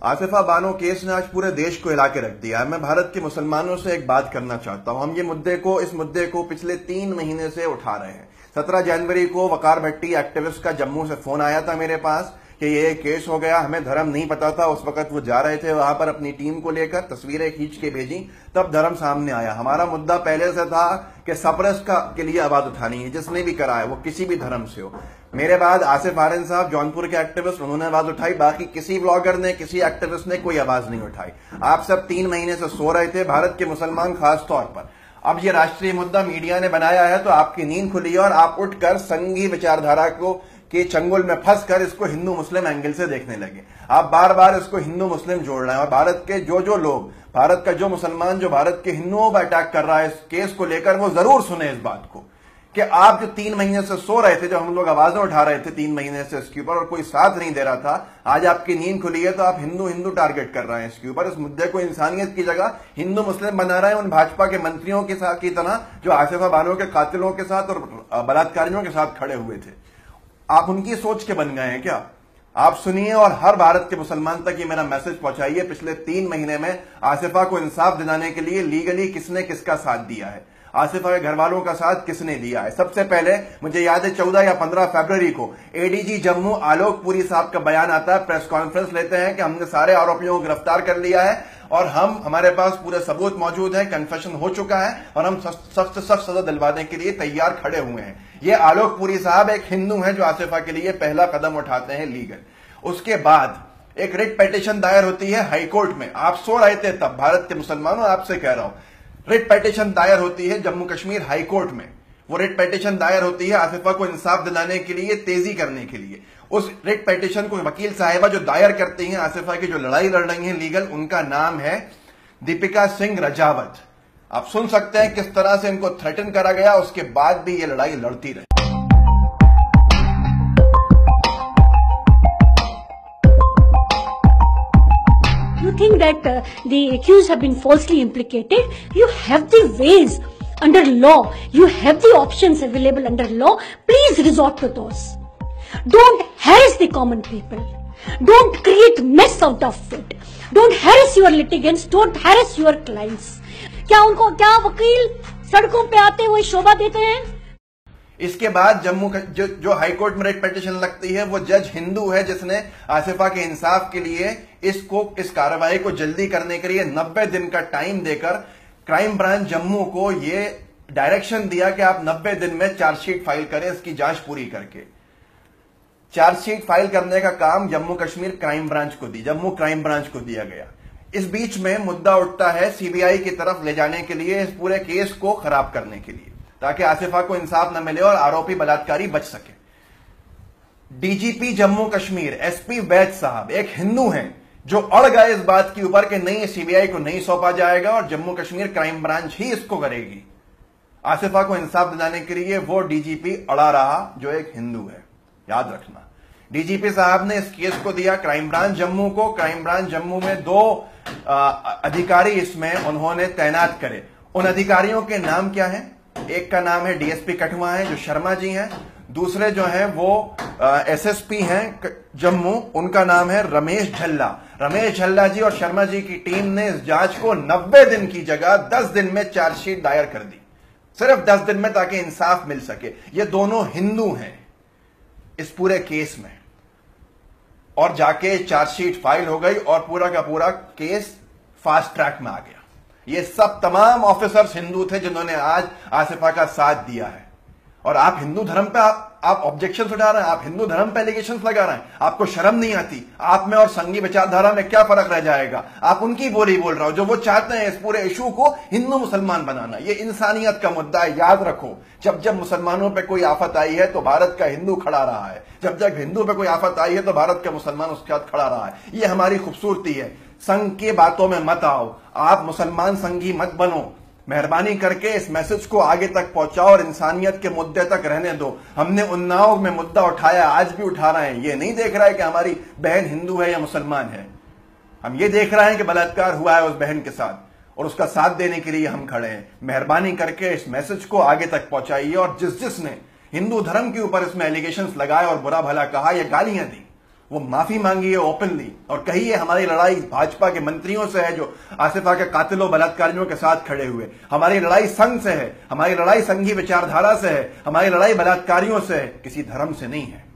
Asifa Bano case ने आज पूरे देश को हिला के रख दिया है। मैं भारत के मुसलमानों से एक बात करना चाहता हूं। हम इस मुद्दे को पिछले 3 महीने से उठा रहे हैं। 17 जनवरी को वकार भट्टी एक्टिविस्ट का जम्मू से फोन आया था मेरे पास कि ये केस हो गया। हमें धर्म नहीं पता था, उस वक्त वो जा रहे थे वहां पर अपनी टीम को लेकर, तस्वीरें खींच के भेजी, तब धर्म सामने आया। हमारा मुद्दा पहले से था कि सप्रेस के लिए आवाज उठानी है, जिसने भी करा है वो किसी भी धर्म से हो। मेरे बाद आसिफ आर्यन साहब जौनपुर के एक्टिविस्ट, उन्होंने आवाज उठाई। बाकी किसी ब्लॉगर ने, किसी एक्टिविस्ट ने कोई आवाज नहीं उठाई। आप सब 3 महीने से सो रहे थे, भारत के मुसलमान खास तौर पर। अब ये राष्ट्रीय मुद्दा मीडिया ने बनाया है तो आपकी नींद खुली और आप उठकर संघी विचारधारा के चंगुल में फंसकर इसको हिंदू मुस्लिम एंगल से देखने लगे। आप बार बार इसको हिंदू मुस्लिम जोड़ रहे हैं और भारत के जो लोग, भारत का जो मुसलमान जो भारत के हिंदुओं पर अटैक कर रहा है इस केस को लेकर, वो जरूर सुने इस बात को कि आप जो 3 महीने से सो रहे थे, जब हम लोग आवाजें उठा रहे थे 3 महीने से इसके ऊपर और कोई साथ नहीं दे रहा था, आज आपकी नींद खुली है तो आप हिंदू टारगेट कर रहे हैं इसके ऊपर। इस मुद्दे को इंसानियत की जगह हिंदू मुस्लिम बना रहे हैं, उन भाजपा के मंत्रियों के साथ की तरह जो आसिफा बानो के कातिलों के साथ और बलात्कारियों के साथ खड़े हुए थे। आप उनकी सोच के बन गए हैं क्या? आप सुनिए और हर भारत के मुसलमान तक ये मेरा मैसेज पहुंचाइए। पिछले 3 महीने में आसिफा को इंसाफ दिलाने के लिए लीगली किसने किसका साथ दिया है, आसिफा के घर वालों का साथ किसने दिया है। सबसे पहले मुझे याद है 14 या 15 फरवरी को एडीजी जम्मू आलोक पुरी साहब का बयान आता है, प्रेस कॉन्फ्रेंस लेते हैं कि हमने सारे आरोपियों को गिरफ्तार कर लिया है और हमारे पास पूरे सबूत मौजूद है, कन्फेशन हो चुका है और हम सख्त सजा दिलवाने के लिए तैयार खड़े हुए हैं। ये आलोक पुरी साहब एक हिंदू हैं जो आसिफा के लिए पहला कदम उठाते हैं लीगल। उसके बाद एक रिट पिटीशन दायर होती है हाईकोर्ट में। आप सो रहे थे तब, भारत के मुसलमानों आपसे कह रहा हूं, रिट पिटीशन दायर होती है जम्मू कश्मीर हाई कोर्ट में। वो रिट पिटीशन दायर होती है आसिफा को इंसाफ दिलाने के लिए, तेजी करने के लिए। उस रिट पिटीशन को वकील साहिबा जो दायर करती हैं आसिफा की जो लड़ाई लड़ रही हैं लीगल, उनका नाम है दीपिका सिंह रजावत। आप सुन सकते हैं किस तरह से इनको थ्रेटन करा गया, उसके बाद भी ये लड़ाई लड़ती रही। You think that the accused have been falsely implicated? You have the ways under law. You have the options available under law. Please resort to those. Don't harass the common people. Don't create mess out of it. Don't harass your litigants. Don't harass your clients. क्या वकील सड़कों पे आते हुए शोभा देते हैं? इसके बाद जम्मू का जो हाईकोर्ट में रिट पिटीशन लगती है, वो जज हिंदू है जिसने आसिफा के इंसाफ के लिए इस कार्रवाई को जल्दी करने के लिए 90 दिन का टाइम देकर क्राइम ब्रांच जम्मू को ये डायरेक्शन दिया कि आप 90 दिन में चार्जशीट फाइल करें, इसकी जांच पूरी करके। चार्जशीट फाइल करने का काम जम्मू कश्मीर क्राइम ब्रांच को जम्मू क्राइम ब्रांच को दिया गया। इस बीच में मुद्दा उठता है सीबीआई की तरफ ले जाने के लिए, इस पूरे केस को खराब करने के लिए, ताकि आसिफा को इंसाफ न मिले और आरोपी बलात्कारी बच सके। डीजीपी जम्मू कश्मीर एसपी वैद साहब एक हिंदू हैं जो अड़ गए इस बात के ऊपर कि नहीं, सीबीआई को नहीं सौंपा जाएगा और जम्मू कश्मीर क्राइम ब्रांच ही इसको करेगी। आसिफा को इंसाफ दिलाने के लिए वो डीजीपी अड़ा रहा जो एक हिंदू है। याद रखना, डीजीपी साहब ने इस केस को दिया क्राइम ब्रांच जम्मू को। क्राइम ब्रांच जम्मू में 2 अधिकारी इसमें उन्होंने तैनात करे। उन अधिकारियों के नाम क्या है? एक का नाम है डीएसपी कठुआ है जो शर्मा जी हैं, दूसरे जो हैं वो एसएसपी हैं जम्मू, उनका नाम है रमेश झल्ला। रमेश झल्ला जी और शर्मा जी की टीम ने इस जांच को 90 दिन की जगह 10 दिन में चार्जशीट दायर कर दी, सिर्फ 10 दिन में, ताकि इंसाफ मिल सके। ये दोनों हिंदू हैं इस पूरे केस में, और जाके चार्जशीट फाइल हो गई और पूरा का पूरा केस फास्ट ट्रैक में आ गया। ये सब तमाम ऑफिसर्स हिंदू थे जिन्होंने आज आसिफा का साथ दिया है। और आप हिंदू धर्म पे आप ऑब्जेक्शन उठा रहे हैं, आप हिंदू धर्म पे एलिगेशन लगा रहे हैं। आपको शर्म नहीं आती? आप में और संघी विचारधारा में क्या फर्क रह जाएगा? आप उनकी बोली बोल रहे हो जो वो चाहते हैं इस पूरे इशू को हिंदू मुसलमान बनाना। ये इंसानियत का मुद्दा है, याद रखो। जब जब मुसलमानों पे कोई आफत आई है तो भारत का हिंदू खड़ा रहा है, जब जब हिंदू पे कोई आफत आई है तो भारत का मुसलमान उसके साथ खड़ा रहा है। ये हमारी खूबसूरती है। संघ की बातों में मत आओ, आप मुसलमान संघी मत बनो। मेहरबानी करके इस मैसेज को आगे तक पहुंचाओ और इंसानियत के मुद्दे तक रहने दो। हमने उन्नाव में मुद्दा उठाया, आज भी उठा रहे हैं। ये नहीं देख रहा है कि हमारी बहन हिंदू है या मुसलमान है, हम ये देख रहे हैं कि बलात्कार हुआ है उस बहन के साथ और उसका साथ देने के लिए हम खड़े हैं। मेहरबानी करके इस मैसेज को आगे तक पहुंचाइए और जिसने हिंदू धर्म के ऊपर इसमें एलिगेशंस लगाए और बुरा भला कहा या गालियां दी, वो माफी मांगिए ओपनली और कहिए हमारी लड़ाई भाजपा के मंत्रियों से है जो आसिफा के कातिलों बलात्कारियों के साथ खड़े हुए, हमारी लड़ाई संघ से है, हमारी लड़ाई संघी विचारधारा से है, हमारी लड़ाई बलात्कारियों से है, किसी धर्म से नहीं है।